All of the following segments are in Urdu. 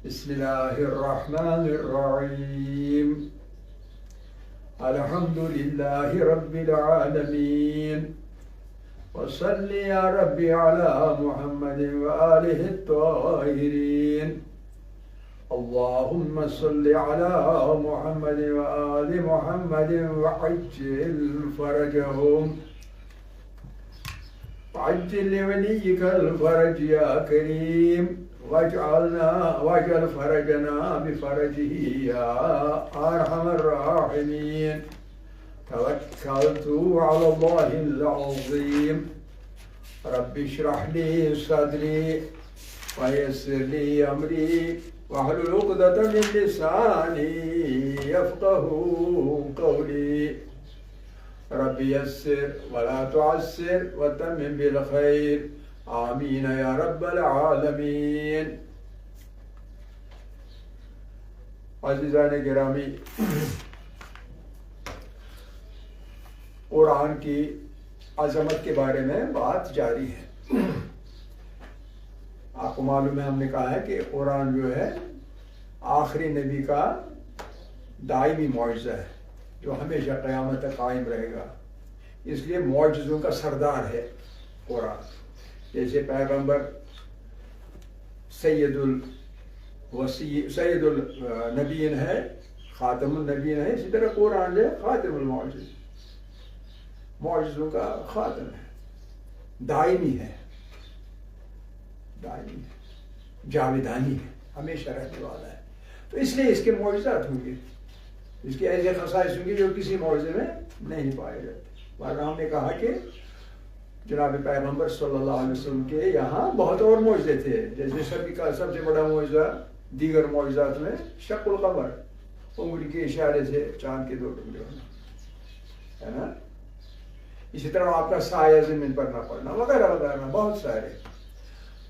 بسم الله الرحمن الرحيم. الحمد لله رب العالمين. وصل يا ربي على محمد وآله الطاهرين. اللهم صل على محمد وآل محمد وعجل فرجهم. وعجل لوليك الفرج يا كريم. واجعل فرجنا بفرجه يا أرحم الراحمين. توكلت على الله العظيم. رب اشرح لي صدري ويسر لي أمري واحلل عقدة من لساني يفقه قولي. رب يسر ولا تعسر وتمم بالخير. آمین یا رب العالمین. عزیزان گرامی، قرآن کی عظمت کے بارے میں بات جاری ہے. آپ کو معلوم ہے، ہم نے کہا ہے کہ قرآن جو ہے آخری نبی کا دائمی معجزہ ہے جو ہمیشہ قیامت تک قائم رہے گا. اس لیے معجزوں کا سردار ہے قرآن. جیسے پیغمبر سید النبیین ہے، خاتم النبیین ہے، اسی طرح قرآن جو ہے خاتم المعجز، معجزوں کا خاتم ہے، دائمی ہے، جاویدانی ہے، ہمیشہ رہنے والا ہے. تو اس لیے اس کے معجزات ہوں گے، اس کے ایسے خصائص ہوں گے جو کسی معجزے میں نہیں پائے جاتے. ورنہ ہم نے کہا کہ جناب پیغمبر صلی اللہ علیہ وسلم کے یہاں بہت اور معجزے تھے. جیسے سب سے بڑا معجزہ دیگر معجزات میں شق القمر، انگلی کے اشارے سے چاند کے 2 ٹکڑے ہونا ہے نا. اسی طرح آپ کا سایہ زمین پر نہ پڑنا وغیرہ وغیرہ بہت سارے.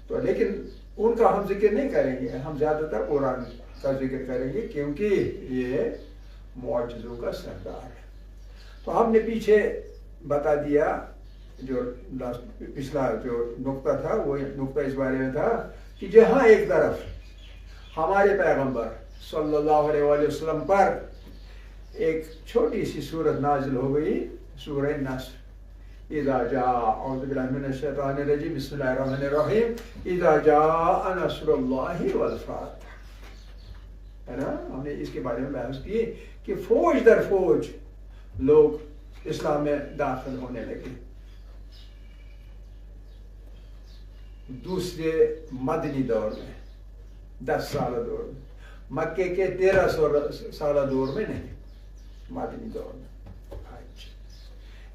تو لیکن ان کا ہم ذکر نہیں کریں گے، ہم زیادہ تر قرآن کا ذکر کریں گے کیونکہ یہ معجزوں کا سردار ہے. تو ہم نے پیچھے بتا دیا، جو پچھلا جو نقطہ تھا وہ نقطہ اس بارے میں تھا کہ جہاں ایک طرف ہمارے پیغمبر صلی اللہ علیہ وآلہ وسلم پر ایک چھوٹی سی سورت نازل ہو گئی، سورہ نصر. اذا جاء اعوذ باللہ من الشیطان الرجیم بسم اللہ الرحمن الرحیم اذا جاء نصر اللہ والفتح، ہے نا. ہم نے اس کے بارے میں بحث کی کہ فوج در فوج لوگ اسلام میں داخل ہونے لگے. دوسرے مدنی دور میں 10 سالہ دور میں، مکے کے 13 سالہ دور میں نہیں، مدنی دور میں.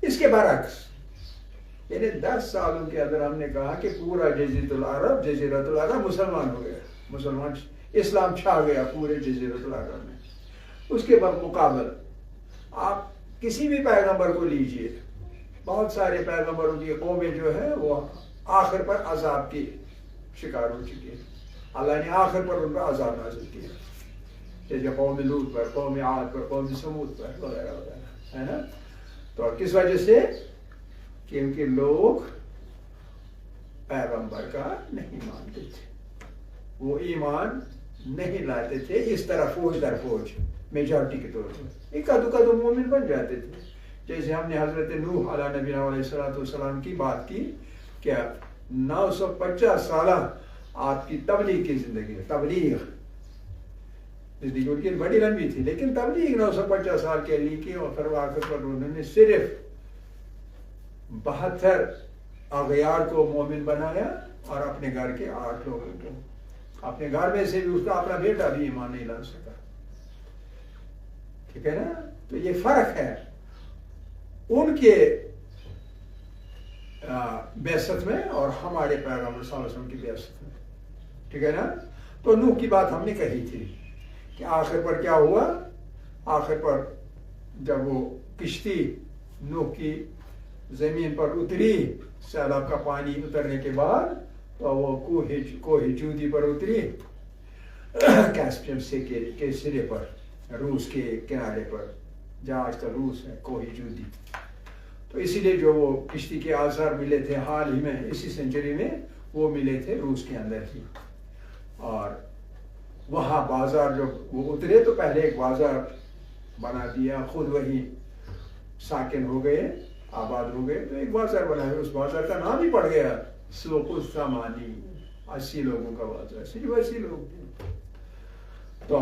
اس کے برعکس یعنی 10 سالوں کے اندر ہم نے کہا کہ پورا جزیرۃ العرب مسلمان ہو گیا، مسلمان اسلام چھا گیا پورے جزیرۃ العرب میں. اس کے مقابل آپ کسی بھی پیغمبر کو لیجئے، بہت سارے پیغمبروں کی قومیں جو ہے وہ آخر پر عذاب کی شکار ہو چکی ہے. اللہ نے آخر پر ان پر عذاب نازل کیا، جیسے قوم لوط پر، قوم عاد پر، قوم سمود پر وغیرہ وغیرہ، ہے نا. تو کس وجہ سے؟ کیونکہ لوگ پیغمبر کا نہیں مانتے تھے، وہ ایمان نہیں لاتے تھے. اس طرح فوج در فوج میجارٹی کے طور پر ایک کدو مومن بن جاتے تھے. جیسے ہم نے حضرت نوح علیہ نبی علیہ السلام کی بات کی، کیا 950 سالہ آپ کی تبلیغ کی زندگی ہے. تبلیغ زندگی ان کی بڑی لمبی تھی، لیکن تبلیغ 950 سال کے لیے کی، اور پھر آخر پر انہوں نے صرف 72 اغیار کو مومن بنایا اور اپنے گھر کے 8 لوگوں کو. اپنے گھر میں سے بھی اس کا اپنا بیٹا بھی ایمان نہیں لا سکا. ٹھیک ہے نا. تو یہ فرق ہے ان کے بعثت میں اور ہمارے پیغمبر صلی اللہ علیہ وسلم کی بعثت میں. ٹھیک ہے نا. تو نوح کی بات ہم نے کہی تھی کہ آخر پر کیا ہوا. آخر پر جب وہ کشتی نوح کی زمین پر اتری، سیلاب کا پانی اترنے کے بعد، تو وہ کوہ جودی پر اتری، کیسپیم سے کے سرے پر، روس کے کنارے پر، جہاں آج کل روس ہے، کوہ جودی. تو اسی لیے جو وہ کشتی کے آثار ملے تھے حال ہی میں اسی سینچری میں، وہ ملے تھے روس کے اندر ہی. اور وہاں بازار جو وہ اترے تو پہلے ایک بازار بنا دیا، خود وہی ساکن ہو گئے، آباد ہو گئے، تو ایک بازار بنا ہے، اس بازار کا نام ہی پڑ گیا سوق الثمانی، 80 لوگوں کا بازار، صرف 80 لوگ تھے۔ تو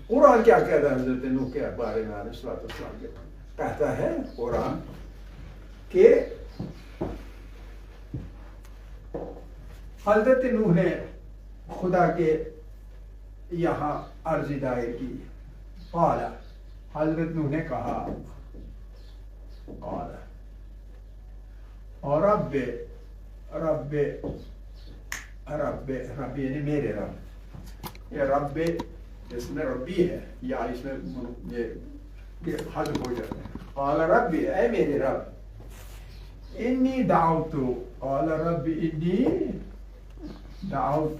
قرآن کیا کہتا ہے حضرت نوح کے بارے میں علیہ السلام کے؟ کہتا ہے قرآن کہ حضرت نوح نے خدا کے یہاں عرض دائر کی، قال حضرت نوح نے کہا، قال اور رب رب رب رب یعنی میرے رب، یہ رب اس میں ربی ہے یا اس میں یہ حذف ہو جاتا ہے، قال رب اے میرے رب، انی دعوت، قال رب انی دعوت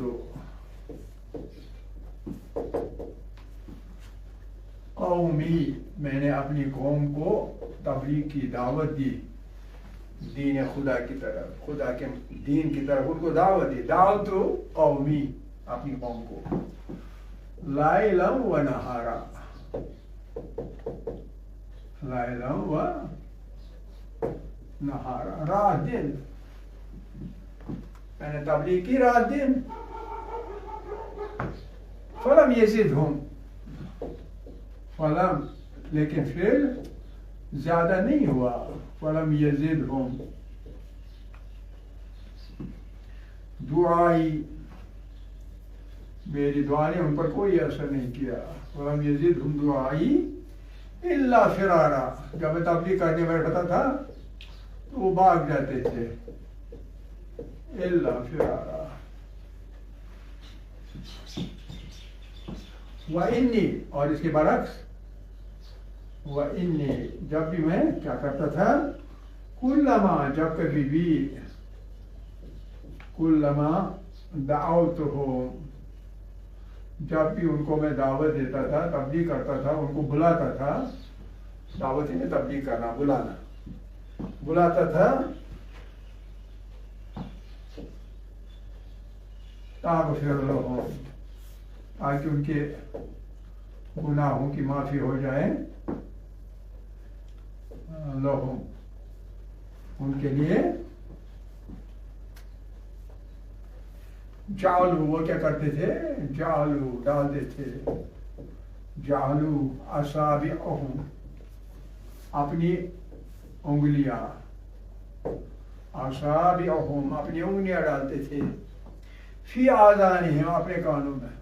قومی، میں نے اپنی قوم کو تبلیغ کی دعوت دی، دین خدا کی طرف، خدا کے دین کی طرف ان کو دعوت دی، دعوت قومی اپنی قوم کو، لیلا و نہارا، لیلا و نہارا، رات دن، میں نے تبلیغ کی رات دن، فلم یزدہم، فلم لیکن پھر زیادہ نہیں ہوا، فلم یزدہم، دعائی میری دعا نے ان پر کوئی اثر نہیں کیا، فلم یزدہم دعائی الا فرارا، جب میں تبلیغ کرنے بیٹھتا تھا تو وہ بھاگ جاتے تھے، الا فرارا، وَإِنِّي اور اس کے برعکس، وَإِنِّي جب بھی میں کیا کرتا تھا، کلما جب کبھی بھی، کلما دعوتہم جب بھی ان کو میں دعوت دیتا تھا، تبلیغ کرتا تھا، ان کو بلاتا تھا، دعوت ہی نہیں تبلیغ کرنا، بلانا، بلاتا تھا، تغفر لہم تاکہ ان کے گناہوں کی معافی ہو جائے، لہم ان کے لیے، جعلوا وہ کیا کرتے تھے، جعلوا ڈالتے تھے، جعلوا اصابعہم اپنی انگلیاں، اصابعہم اپنی انگلیاں ڈالتے تھے، فی آذانہم اپنے کانوں میں،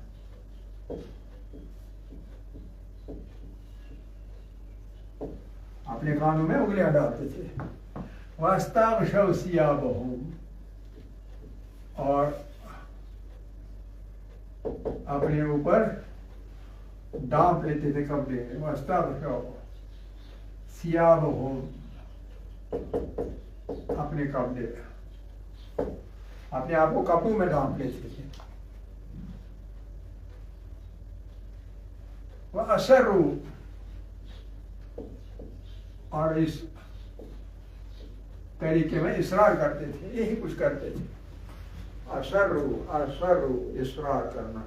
اپنے کانوں میں انگلیاں ڈالتے تھے، واستغشوا ثیابہم اور اپنے اوپر ڈانپ لیتے تھے کپڑے، واستغشوا ثیابہم اپنے کپڑے، اپنے آپ کو کپڑوں میں ڈانپ لیتے تھے، وَأَسَرُّوا اور اس طریقے میں اصرار کرتے تھے، یہی کچھ کرتے تھے، اصروا اصرار کرنا،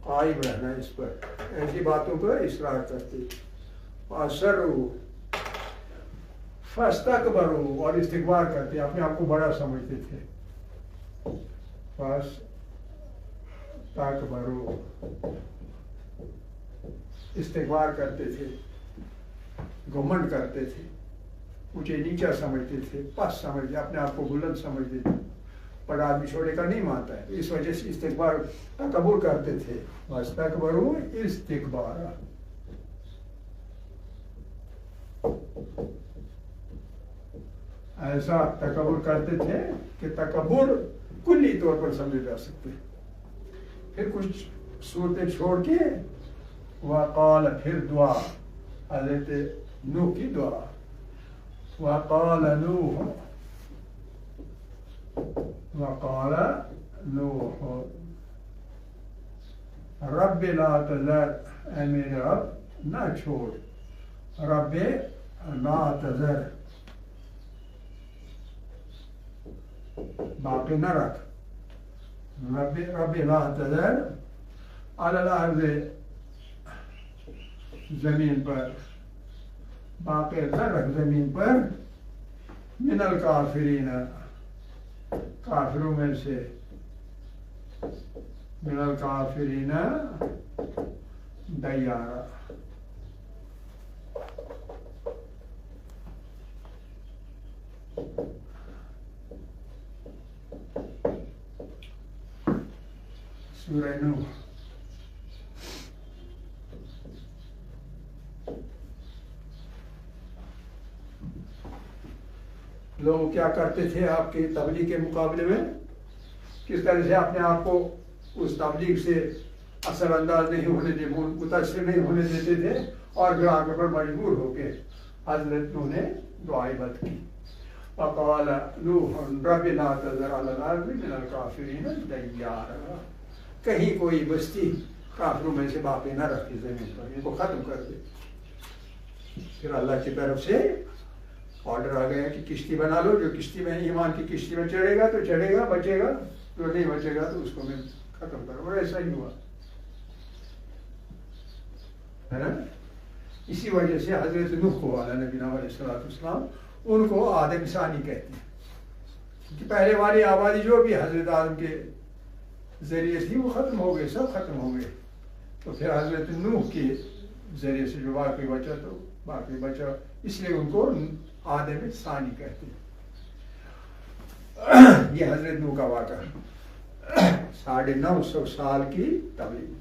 قائم رہنا اس پر، ایسی باتوں پر اصرار کرتے تھے، اصروا فاستکبروا اور استکبار کرتے، اپنے آپ کو بڑا سمجھتے تھے، فاستکبروا استکبار کرتے تھے، گھمنڈ کرتے تھے، مجھے نیچا سمجھتے تھے، پس سمجھتے، اپنے آپ کو بلند سمجھتے تھے، بڑا آدمی چھوڑے کا نہیں مانتا ہے، اس وجہ سے استکبار تکبر کرتے تھے، واستکبروا استکبارا، ایسا تکبر کرتے تھے کہ تکبر کلی طور پر سمجھے جا سکتے، پھر کچھ صورتیں چھوڑ کے وقال پھر دعا، حضرت نوح کی دعا، وقال نوح رب لا تذر اے میرے رب نہ چھوڑ، رب لا تذر باقی نہ رکھ، رب لا تذر علی الارض زمین پر باقی نہ رکھ زمین پر من الکافرین کافروں میں سے من الکافرین دیارا سورہ نوح لوگ کیا کرتے تھے آپ کی تبلیغ کے مقابلے میں؟ کس طرح سے اپنے آپ کو اس تبلیغ سے اثر انداز نہیں ہونے دے متاثر نہیں ہونے دیتے تھے اور گراہ پر مجبور ہو کے حضرت نوح نے دعائیں بد کی وقال نوح رب لا تذر علی الارض من الکافرین دیارا کہیں کوئی بستی کافروں میں سے باقی نہ رکھی زمین پر ان کو ختم کر دے. پھر اللہ کی طرف سے آرڈر آ گیا کہ کشتی بنا لو, جو کشتی میں ایمان کی کشتی میں چڑھے گا تو چڑھے گا بچے گا, جو نہیں بچے گا تو اس کو میں ختم کروں. اور ایسا ہی ہوا ہے نا. اسی وجہ سے حضرت نوح کو علیہ نبینا علیہ السلام ان کو آدم ثانی کہتے ہیں, کہ پہلے والی آبادی جو بھی حضرت آدم کے ذریعے تھی وہ ختم ہو گئے, سب ختم ہو گئے. تو پھر حضرت نوح کے ذریعے سے جو باقی بچا تو باقی بچا, اس لیے ان کو آدم ثانی کہتے ہیں. یہ حضرت نوح کا واقعہ 950 سال کی تبلیغ.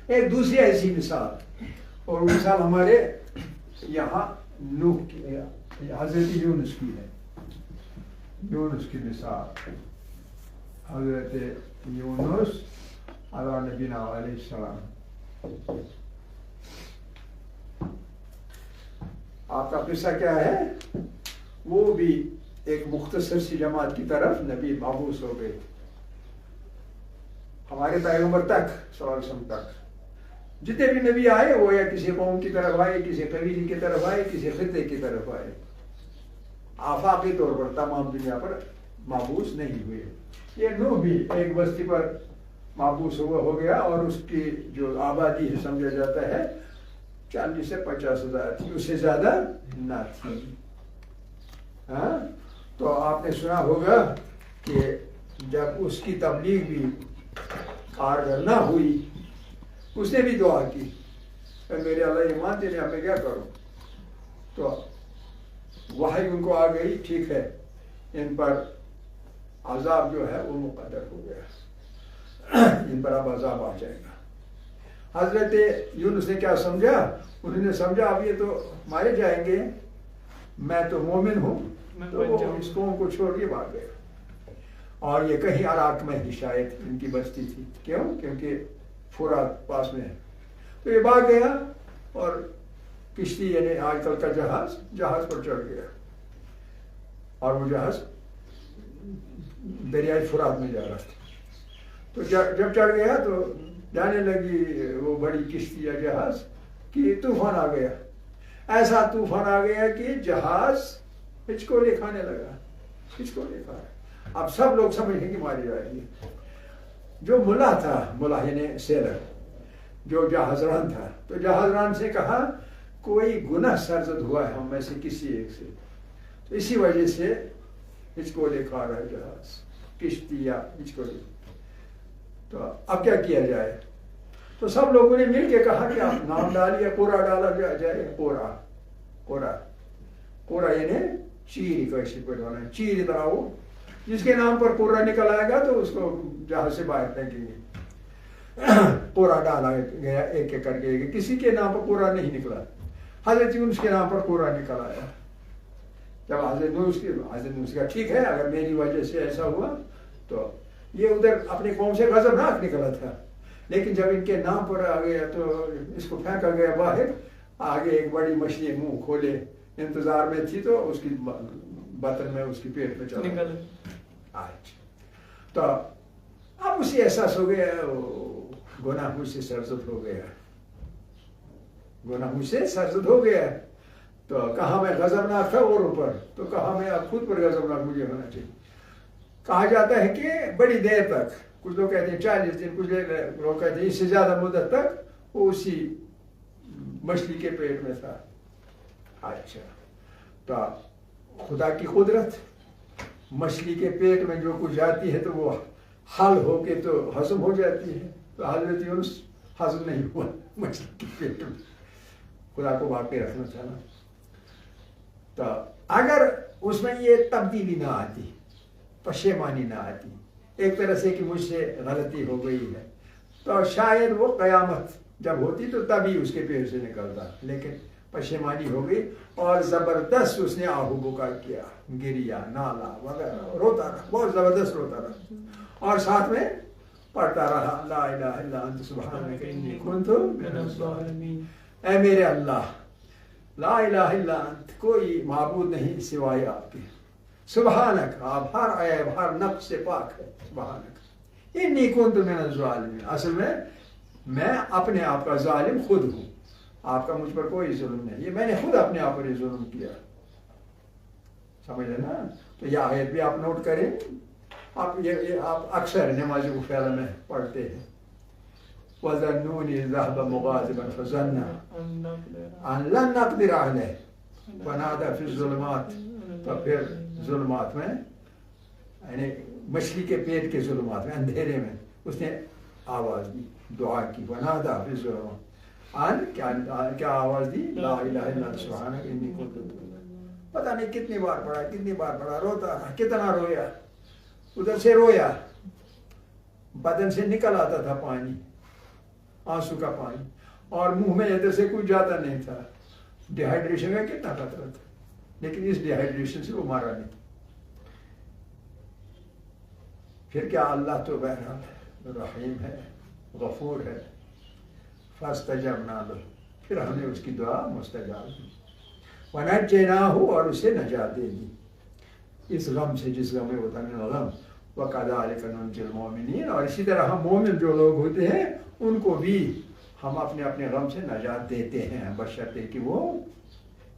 ایک دوسری ایسی مثال, اور وہ مثال ہمارے یہاں نوح کی حضرت یونس کی ہے. یونس کی مثال حضرت یونس علیہ نبینا علیہ السلام. آپ کا قصہ کیا ہے؟ وہ بھی ایک مختصر سی جماعت کی طرف نبی مبعوث ہو گئے. ہمارے پیغمبر تک صلی اللہ علیہ وسلم تک جتنے بھی نبی آئے وہ یا کسی قوم کی طرف آئے, کسی قبیلے کی طرف آئے, کسی خطے کی طرف آئے. آفاقی طور پر تمام دنیا پر مبعوث نہیں ہوئے. یہ نوح بھی ایک بستی پر مبعوث ہو گیا, اور اس کی جو آبادی ہے سمجھا جاتا ہے 40 سے 50 ہزار تھی, اس سے زیادہ نہ تھی. ہاں, تو آپ نے سنا ہوگا کہ جب اس کی تبلیغ بھی کارگر نہ ہوئی, اس نے بھی دعا کی کہ میرے اللہ ایمان دینے اب میں کیا کروں. تو وحی ان کو آ گئی, ٹھیک ہے ان پر عذاب جو ہے وہ مقدر ہو گیا, ان پر اب عذاب آ جائے گا. حضرت یونس نے کیا سمجھا؟ انہوں نے سمجھا اب یہ تو مارے جائیں گے, میں تو مومن ہوں, تو وہ اس قوم کو چھوڑ کے بھاگ گئے. اور یہ کہیں عراق میں ہی شاید ان کی بستی تھی. کیوں؟ کیونکہ فرات پاس میں ہے. تو یہ بھاگ گیا اور کشتی یعنی آج کل کا جہاز پر چڑھ گیا, اور وہ جہاز دریائے فرات میں جا رہا تھا. تو جب چڑھ گیا تو جانے لگی وہ بڑی کشتی یا جہاز کہ طوفان آ گیا. ایسا طوفان آ گیا کہ جہاز ہچکولے کھانے لگا, ہچکولے کھا. اب سب لوگ سمجھیں کہ ماری جائے گی. جو ملا تھا, ملا یعنی سیلر, جو جہازران تھا, تو جہازران سے کہا کوئی گناہ سرزد ہوا ہے ہم میں سے کسی ایک سے, تو اسی وجہ سے ہچکولے کھا رہا ہے جہاز, کشتی یا ہچکولے. تو اب کیا کیا جائے؟ تو سب لوگوں نے مل کے کہا کہ آپ نام ڈالیے, پورا ڈالا جائے. پورا یعنی چیر کیسے پڑھوانا ہے, چیر ادھر آؤ, جس کے نام پر پورا نکل آئے گا تو اس کو جہاز سے باہر پھینکیں گے. پورا ڈالا گیا ایک ایک کر کے, کسی کے نام پر پورا نہیں نکلا. حضرت یونس کے نام پر پورا نکل آیا. جب حضرت یونس کا ٹھیک ہے اگر میری وجہ سے ایسا ہوا, تو یہ ادھر اپنے قوم سے غضبناک نکلا تھا, لیکن جب ان کے نام پر آ گیا تو اس کو پھینکا گیا باہر. آگے ایک بڑی مچھلی منہ کھولے انتظار میں تھی, تو اس کی بطن میں اس کی پیٹ میں چلا گیا. تو اب اسے احساس ہو گیا گناہ مجھ سے سرزد ہو گیا, گناہ مجھ سے سرزد ہو گیا. تو کہاں میں غضبناک تھا اور اوپر, تو کہاں میں اب خود پر غضبناک مجھے ہونا چاہیے. کہا جاتا ہے کہ بڑی دیر تک کچھ لوگ کہتے ہیں 40 دن، کچھ لوگ کہتے ہیں اس سے زیادہ مدت تک وہ اسی مچھلی کے پیٹ میں تھا. اچھا، تو خدا کی قدرت، مچھلی کے پیٹ میں جو کچھ جاتی ہے تو وہ حل ہو کے تو ہضم ہو جاتی ہے. تو حضرت یونس ہضم نہیں ہوا مچھلی کے پیٹ میں. خدا کو باقی رکھنا تھا نا. تو اگر اس میں یہ تبدیلی نہ آتی، پشیمانی نہ آتی، ایک طرح سے کہ مجھ سے غلطی ہو گئی ہے، تو شاید وہ قیامت جب ہوتی تو تبھی اس کے پیٹ سے نکلتا. لیکن پشیمانی ہو گئی اور زبردست اس نے آہو بکا کیا، گریا، نالا وغیرہ، روتا رہا، بہت زبردست روتا رہا، اور ساتھ میں پڑھتا رہا لا الہ الا انت سبحانک انی کنت من الظالمین. اے میرے اللہ، لا الہ الا انت، کوئی معبود نہیں سوائے آپ کے، سبحانک، آپ ہر عیب ہر نقص سے پاک ہے، سبحانک انی کنت من الظالمین، اصل میں اپنے آپ کا ظالم خود ہوں، آپ کا مجھ پر کوئی ظلم نہیں، یہ میں نے خود اپنے آپ پر یہ ظلم کیا. سمجھ لیں نا. تو یہ آیت بھی آپ نوٹ کریں. آپ اکثر نماز غفیرہ میں پڑھتے ہیں وَظَنُّونِ ذَهَبَ مُغَاضِبًا فَظَنَّ أَن لَن نَقْدِرَ عَلَيْهِ فَنَادَى فِي الظُّلُمَاتِ. تو پھر ظلمات میں، یعنی مچھلی کے پیٹ کے ظلمات میں، اندھیرے میں اس نے آواز دی، دعا کی، وَنَادَى فِي الظُّلُمَاتِ. کیا آواز دی؟ لا الہ الا انت سبحانک انی کنت. پتہ نہیں کتنی بار پڑھا، روتا رہا، کتنا رویا، ادھر سے رویا، بدن سے نکل آتا تھا پانی، آنسو کا پانی، اور منہ میں ادھر سے کچھ جاتا نہیں تھا. ڈیہائیڈریشن کا کتنا خطرہ تھا، لیکن اس ڈیہائیڈریشن سے وہ مارا نہیں. پھر کیا، اللہ تو بہرحال رحیم ہے، غفور ہے. فاستجبنا له، پھر ہم نے اس کی دعا مستجاب دی. ونجیناہ، اور اسے نجات دے دی اس غم سے جس غم میں وہ تھا، من الغم. وکذالک ننجی المؤمنین، اور اسی طرح ہم مومن جو لوگ ہوتے ہیں ان کو بھی ہم اپنے اپنے غم سے نجات دیتے ہیں، بشرطے کہ وہ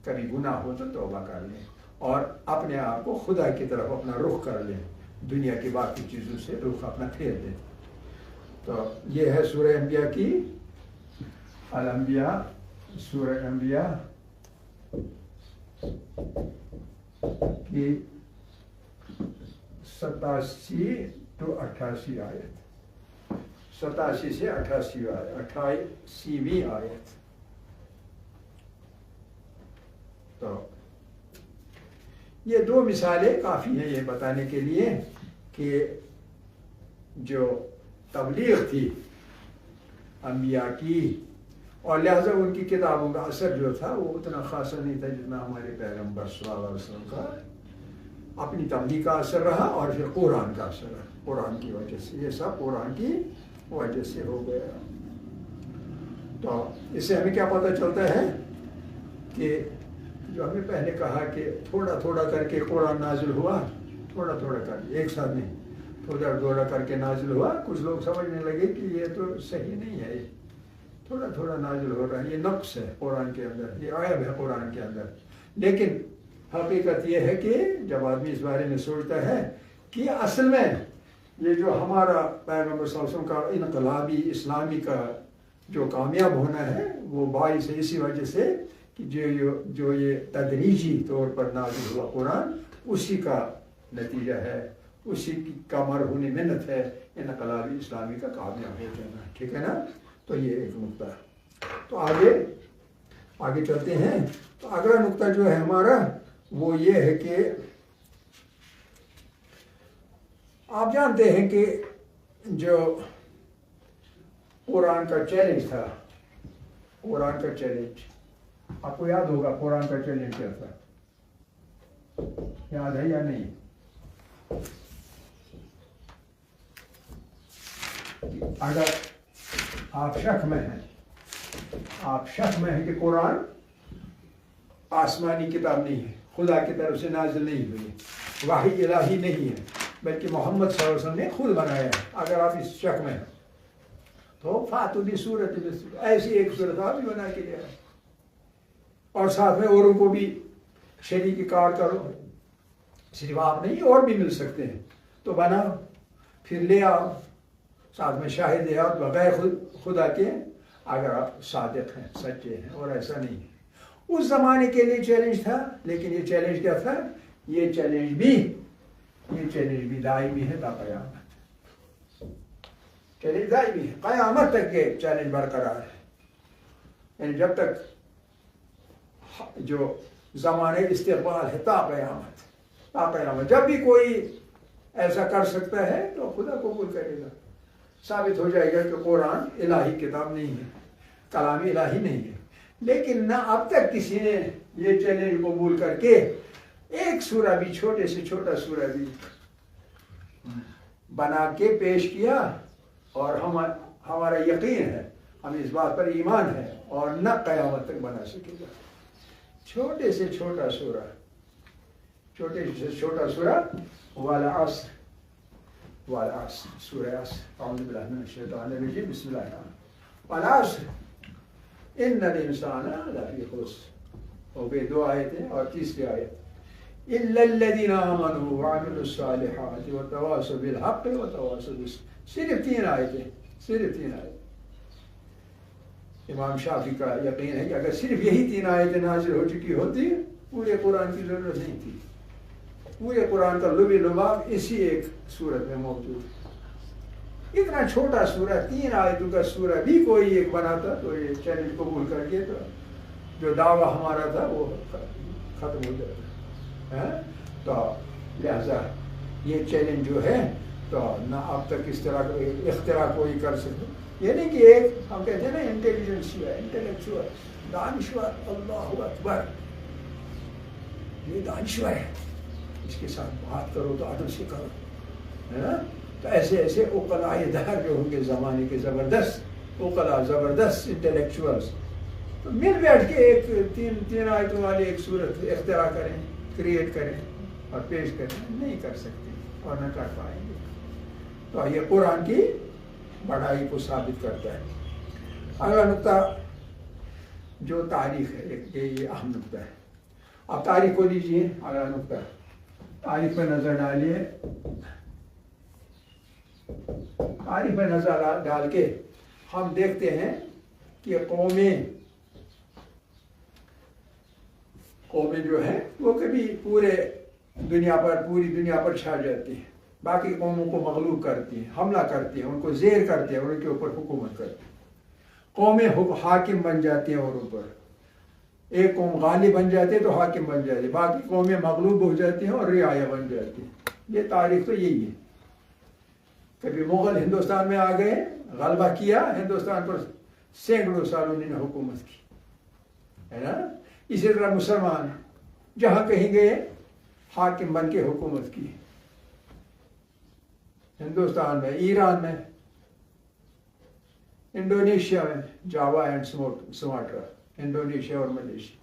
کبھی گناہ ہو تو توبہ کر لیں اور اپنے آپ کو خدا کی طرف اپنا رخ کر لیں، دنیا کی باقی چیزوں سے رخ اپنا پھیر دیں. تو یہ ہے سورہ انبیاء کی، الانبیاء، سورہ انبیاء کی 87 to 88 آیت، 87 سے 88 آیت، 88ویں آیت. تو یہ دو مثالیں کافی ہیں یہ بتانے کے لیے کہ جو تبلیغ تھی انبیاء کی، اور لہذا ان کی کتابوں کا اثر جو تھا وہ اتنا خاصا نہیں تھا جتنا ہمارے پیغمبر صلی اللہ علیہ وسلم کا اپنی تبلیغ کا اثر رہا، اور پھر قرآن کا اثر رہا. قرآن کی وجہ سے یہ سب قرآن کی وجہ سے ہو گیا. تو اس سے ہمیں کیا پتہ چلتا ہے کہ جو ہمیں پہلے کہا کہ تھوڑا تھوڑا کر کے قرآن نازل ہوا، تھوڑا تھوڑا کر کے، ایک ساتھ نہیں، تھوڑا تھوڑا کر کے نازل ہوا. کچھ لوگ سمجھنے لگے کہ یہ تو صحیح نہیں ہے، تھوڑا تھوڑا نازل ہو رہا ہے، یہ نقص ہے قرآن کے اندر، یہ عیب ہے قرآن کے اندر. لیکن حقیقت یہ ہے کہ جب آدمی اس بارے میں سوچتا ہے کہ اصل میں یہ جو ہمارا پیغمبر صلی اللہ علیہ وسلم کا انقلابی اسلامی کا جو کامیاب ہونا ہے وہ باعث ہے اسی وجہ سے کہ جو یہ تدریجی طور پر نازل ہوا قرآن اسی کا نتیجہ ہے، اسی کا مرہون منت ہے انقلابی اسلامی کا کامیاب ہو جانا. ٹھیک ہے نا. تو یہ ایک نقطہ ہے. تو آگے چلتے ہیں. تو اگلا نقطہ جو ہے ہمارا وہ یہ ہے کہ آپ جانتے ہیں کہ جو قرآن کا چیلنج تھا، قرآن کا چیلنج آپ کو یاد ہوگا. قرآن کا چیلنج کیا تھا، یاد ہے یا نہیں؟ اگر آپ شک میں ہیں کہ قرآن آسمانی کتاب نہیں ہے، خدا کی طرف سے نازل نہیں ہوئی، وحی الہی نہیں ہے، بلکہ محمد صلی اللہ علیہ وسلم نے خود بنایا ہے، اگر آپ اس شک میں ہیں تو فاتو بھی صورت ایسی ایک صورت آپ بھی بنا کے لے آئے، اور ساتھ میں اوروں کو بھی شریک کار کرو. صرف آپ نہیں، اور بھی مل سکتے ہیں، تو بناؤ، پھر لے آؤ. ساتھ میں شاہد ہے اور بغیر خدا کے اگر آپ صادق ہیں سچے ہیں، اور ایسا نہیں ہے۔ اس زمانے کے لیے چیلنج تھا، لیکن یہ چیلنج کیا تھا؟ یہ چیلنج بھی دائمی ہے تا قیامت۔ چیلنج دائمی ہے، قیامت تک یہ چیلنج برقرار ہے، یعنی جب تک جو زمانے استقبال ہے تا قیامت جب بھی کوئی ایسا کر سکتا ہے تو خدا قبول کرے گا۔ ثابت ہو جائے گا کہ قرآن الہی کتاب نہیں ہے، کلام الہی نہیں ہے، لیکن نہ اب تک کسی نے یہ چیلنج قبول کر کے ایک سورہ بھی، چھوٹے سے چھوٹا سورہ بھی بنا کے پیش کیا، اور ہمارا یقین ہے، ہمیں اس بات پر ایمان ہے، اور نہ قیامت تک بنا سکے گا۔ چھوٹے سے چھوٹا سورہ والعصر سورہ عصر، اعوذ باللہ من الشیطان الرجیم، بسم اللہ الرحمن الرحیم، والعصر ان الانسان لفی خسر، اور بے دو آیتیں، اور تیسری آیت الا الذین آمنوا وعملوا الصالحات وتواصوا بالحق وتواصوا بالصبر، صرف تین آیتیں۔ امام شافعی کا یقین ہے کہ اگر صرف یہی تین آیتیں نازل ہو چکی ہوتی پورے قرآن کی ضرورت نہیں تھی۔ پورے قرآن کا لب لباب اسی ایک سورت میں موجود ہے۔ اتنا چھوٹا سورہ، 3 آیتوں کا سورہ بھی کوئی ایک بناتا تو یہ چیلنج قبول کر کے تو جو دعویٰ ہمارا تھا وہ ختم ہو جاتا۔ تو لہذا یہ چیلنج جو ہے تو نہ اب تک اس طرح اختراع کوئی کر سکے۔ یہ نہیں کہ ایک ہم کہتے ہیں نا انٹلیکچوئل، دانشور، اللہ اکبر، یہ دانشور ہے، اس کے ساتھ بات کرو تو ادب سے کرو، ہے نا؟ تو ایسے عقلاء دار جو ہوں گے زمانے کے زبردست عقلاء، زبردست انٹلیکچوئلس، تو مل بیٹھ کے ایک تین آیتوں والی ایک صورت اختراع کریں، کریٹ کریں اور پیش کریں، نہیں کر سکتے اور نہ کر پائیں گے۔ تو یہ قرآن کی بڑائی کو ثابت کرتا ہے۔ اگلا نقطہ جو تاریخ ہے، یہ اہم نقطہ ہے۔ اب تاریخ کو لیجیے، اگلا نقطہ تاریخ پر نظر ڈالیے۔ تاریخ پر نظر ڈال کے ہم دیکھتے ہیں کہ قومیں جو ہیں وہ کبھی پوری دنیا پر چھا جاتی ہیں، باقی قوموں کو مغلوب کرتی ہیں، حملہ کرتی ہیں، ان کو زیر کرتی ہیں اور ان کے اوپر حکومت کرتی ہیں۔ قومیں حاکم بن جاتی ہیں اور اوپر، ایک قوم غالب بن جاتی ہے تو حاکم بن جاتی ہے، باقی قومیں مغلوب ہو جاتی ہیں اور رعایا بن جاتی ہیں۔ یہ تاریخ تو یہی ہے۔ کبھی مغل ہندوستان میں آ گئے، غلبہ کیا ہندوستان پر، سینکڑوں سال انہوں نے حکومت کی، ہے نا؟ اسی طرح مسلمان جہاں کہیں گئے حاکم بن کے حکومت کی، ہندوستان میں، ایران میں، انڈونیشیا میں، جاوا اینڈ سماٹرا، انڈونیشیا اور ملیشیا،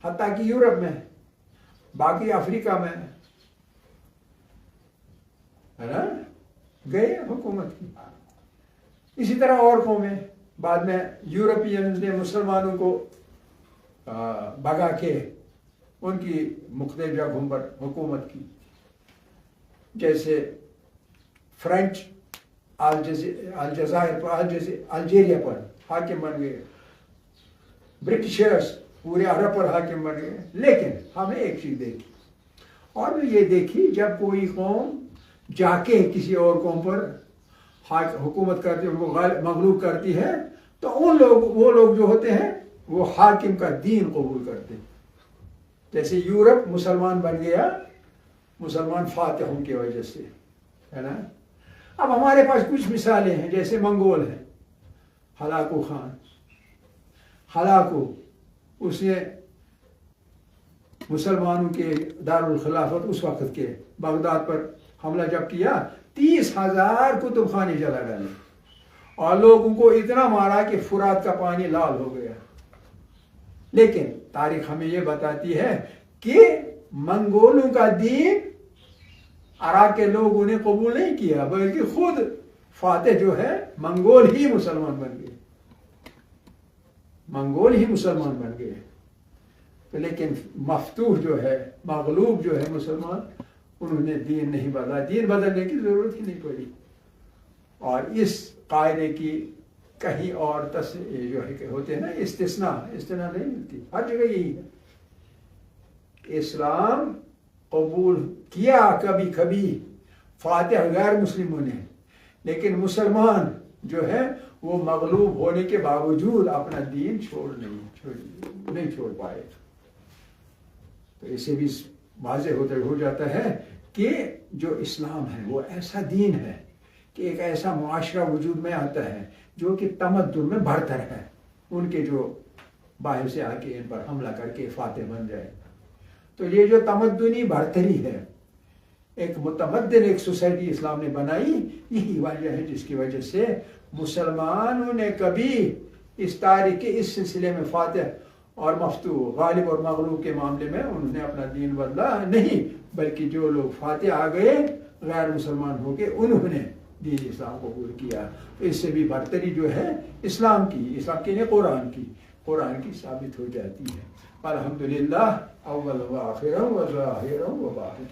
حتیٰ کہ یورپ میں، باقی افریقہ میں، ہے نا؟ گئے حکومت کی۔ اسی طرح اور قومیں بعد میں یورپینز نے مسلمانوں کو بھگا کے ان کی مختلف جگہوں پر حکومت کی، جیسے فرینچ الجیریا پر حاکم بن گئے، برٹشرز پورے عرب پر حاکم بن گئے۔ لیکن ہمیں ایک چیز دیکھی، اور بھی یہ دیکھی، جب کوئی قوم جا کے کسی اور قوم پر حکومت کرتی ہے، ان کو مغلوب کرتی ہے، تو وہ لوگ جو ہوتے ہیں وہ حاکم کا دین قبول کرتے ہیں۔ جیسے یورپ مسلمان بن گیا، مسلمان فاتحوں کی وجہ سے، ہے نا؟ اب ہمارے پاس کچھ مثالیں ہیں، جیسے منگول ہیں، ہلاکو خان، ہلاکو، اس نے مسلمانوں کے دارالخلافت اس وقت کے بغداد پر حملہ جب کیا، 30,000 کتب خانے جلا ڈالے اور لوگوں کو اتنا مارا کہ فرات کا پانی لال ہو گیا۔ لیکن تاریخ ہمیں یہ بتاتی ہے کہ منگولوں کا دین عراق کے لوگوں نے قبول نہیں کیا، بلکہ خود فاتح جو ہے منگول ہی مسلمان بن گئے، لیکن مفتوح جو ہے، مغلوب جو ہے مسلمان، انہوں نے دین نہیں بدلا، دین بدلنے کی ضرورت ہی نہیں پڑی، اور اس قاعدے کی کہیں اور جو ہے کہ ہوتے ہیں نا استثناء نہیں ملتی، ہر جگہ یہی ہے۔ اسلام قبول کیا کبھی کبھی فاتح غیر مسلموں نے، لیکن مسلمان جو ہے وہ مغلوب ہونے کے باوجود اپنا دین نہیں چھوڑ پائے۔ تو اسے بھی واضح ہو جاتا ہے کہ جو اسلام ہے وہ ایسا دین ہے کہ ایک ایسا معاشرہ وجود میں آتا ہے جو کہ تمدن میں برتر ہے، ان کے جو باہر سے آ کے ان پر حملہ کر کے فاتح بن جائے۔ تو یہ جو تمدنی برتری ہے، ایک متمدن ایک سوسائٹی اسلام نے بنائی، یہی وجہ ہے جس کی وجہ سے مسلمانوں نے کبھی اس تاریخ کے اس سلسلے میں فاتح اور مفتوح، غالب اور مغلوب کے معاملے میں انہوں نے اپنا دین بدلا نہیں، بلکہ جو لوگ فاتح آ گئے غیر مسلمان ہو کے انہوں نے دین اسلام قبول کیا۔ تو اس سے بھی برتری جو ہے اسلام کی نہیں قرآن کی ثابت ہو جاتی ہے۔ الحمدللہ اول و آخر و ظاہر و باطن۔